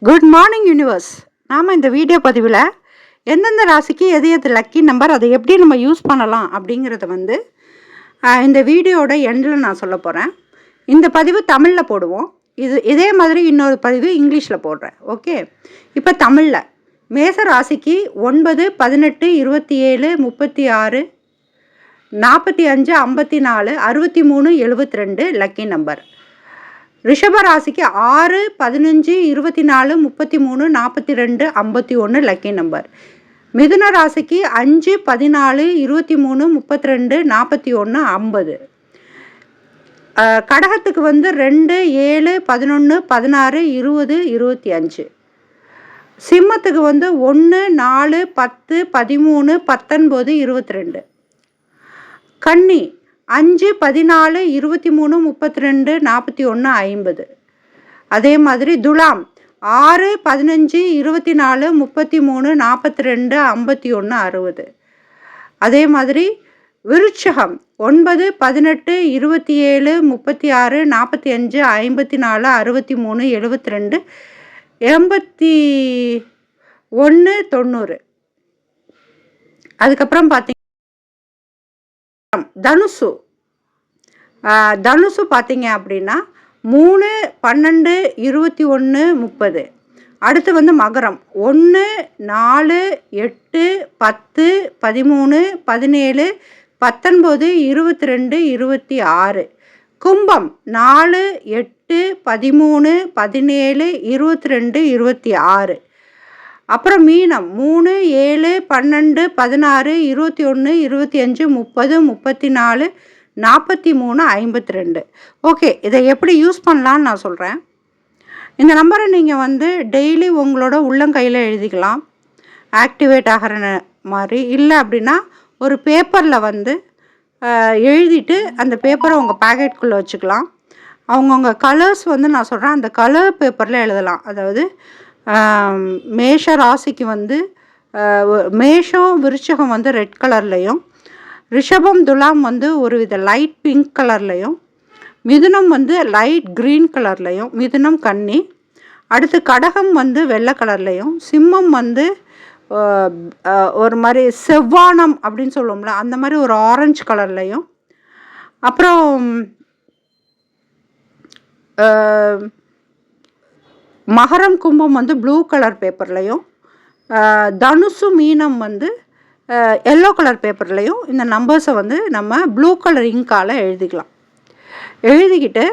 Good morning universe. நாம் இந்த video பதிவில் எந்தெந்த ராசிக்கு எது எது லக்கி நம்பர், அதை எப்படி நம்ம யூஸ் பண்ணலாம் அப்படிங்கிறத இந்த வீடியோட எண்டில் நான் சொல்ல போகிறேன். இந்த பதிவு தமிழில் போடுவோம். இதே மாதிரி இன்னொரு பதிவு இங்கிலீஷில் போடுறேன். ஓகே, இப்போ தமிழில் மேச ராசிக்கு 9, 18, 27, 36, 45, 54, 63, 72 லக்கி நம்பர். ரிஷப ராசிக்கு 6, 15, 24, 33, 42, 51 லக்கி நம்பர். மிதுன ராசிக்கு 5, 14, 23, 32, 41, 50. கடகத்துக்கு 2, 7, 11, 16, 20, 25. சிம்மத்துக்கு 1, 4, 10, 13, 19, 22. கன்னி 5, 14, 23, 32, 41, 50. அதே மாதிரி துலாம் 6, 15, 24, 33, 42, 51, 60. அதே மாதிரி விருட்சகம் 9, 18, 27, 36, 45, 54, 63, 72, 81, 90. அதுக்கப்புறம் பார்த்தீங்க தனுசு பார்த்தீங்க அப்படின்னா 3, 12, 21, 30. அடுத்து மகரம் 1, 4, 8, 10, 13, 17, 19, 22, 26. கும்பம் 4, 8, 13, 17, 22, 26. அப்புறம் மீனம் 3, 7, 12, 16, 21, 25, 30, 34, 43, 52. ஓகே, இதை எப்படி யூஸ் பண்ணலான்னு நான் சொல்கிறேன். இந்த நம்பரை நீங்கள் டெய்லி உங்களோட உள்ளங்கையில் எழுதிக்கலாம், ஆக்டிவேட் ஆகிற மாதிரி. இல்லை அப்படின்னா ஒரு பேப்பரில் எழுதிட்டு அந்த பேப்பரை உங்கள் பேக்கெட்டுக்குள்ளே வச்சுக்கலாம். அவங்கவுங்க கலர்ஸ் நான் சொல்கிறேன், அந்த கலர் பேப்பரில் எழுதலாம். அதாவது மேஷ ராசிக்கு மேஷம் விருச்சகம் ரெட் கலர்லையும், ரிஷபம் துலாம் ஒரு வித லைட் பிங்க் கலர்லையும், மிதுனம் லைட் க்ரீன் கலர்லையும், மிதுனம் கன்னி. அடுத்து கடகம் வெள்ளை கலர்லையும், சிம்மம் ஒரு மாதிரி செவ்வானம் அப்படின்னு சொல்லுவோம்ல, அந்த மாதிரி ஒரு ஆரஞ்சு கலர்லையும், அப்புறம் மகரம் கும்பம் ப்ளூ கலர் பேப்பர்லையும், தனுசு மீனம் எல்லோ கலர் பேப்பர்லையும் இந்த நம்பர்ஸை நம்ம ப்ளூ கலர் இங்கால் எழுதிக்கலாம். எழுதிக்கிட்டு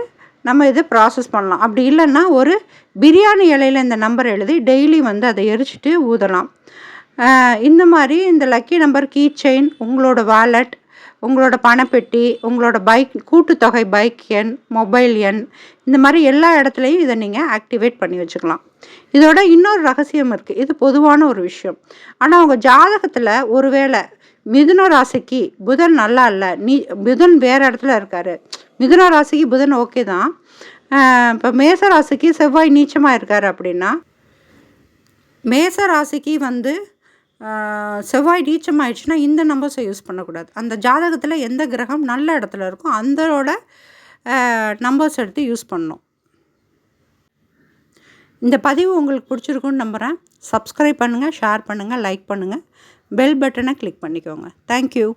நம்ம இதை ப்ராசஸ் பண்ணலாம். அப்படி இல்லைன்னா ஒரு பிரியாணி இலையில் இந்த நம்பர் எழுதி டெய்லி அதை எரிச்சிட்டு ஊதலாம். இந்த மாதிரி இந்த லக்கி நம்பர் கீ செயின், உங்களோட வாலெட், உங்களோட பணப்பெட்டி, உங்களோட பைக் கூட்டுத்தொகை பைக் எண், மொபைல் எண், இந்த மாதிரி எல்லா இடத்துலையும் இதை நீங்கள் ஆக்டிவேட் பண்ணி வச்சுக்கலாம். இதோட இன்னொரு ரகசியம் இருக்குது. இது பொதுவான ஒரு விஷயம். ஆனால் உங்கள் ஜாதகத்தில் ஒருவேளை மிதுன ராசிக்கு புதன் நல்லா இல்லை, புதன் வேறு இடத்துல இருக்கார், மிதுன ராசிக்கு புதன் ஓகே தான், இப்போ மேச ராசிக்கு செவ்வாய் நீச்சமாக இருக்கார் அப்படின்னா, மேச ராசிக்கு செவ்வாய் நீச்சமாயிடுச்சுன்னா இந்த நம்பர்ஸை யூஸ் பண்ணக்கூடாது. அந்த ஜாதகத்தில் எந்த கிரகம் நல்ல இடத்துல இருக்கோ அந்தோட நம்பர்ஸ் எடுத்து யூஸ் பண்ணணும். இந்த பதிவு உங்களுக்கு பிடிச்சிருக்குன்னு நம்புகிறேன். சப்ஸ்கிரைப் பண்ணுங்கள், ஷேர் பண்ணுங்கள், லைக் பண்ணுங்கள், பெல் பட்டனை கிளிக் பண்ணிக்கோங்க. தேங்க்யூ.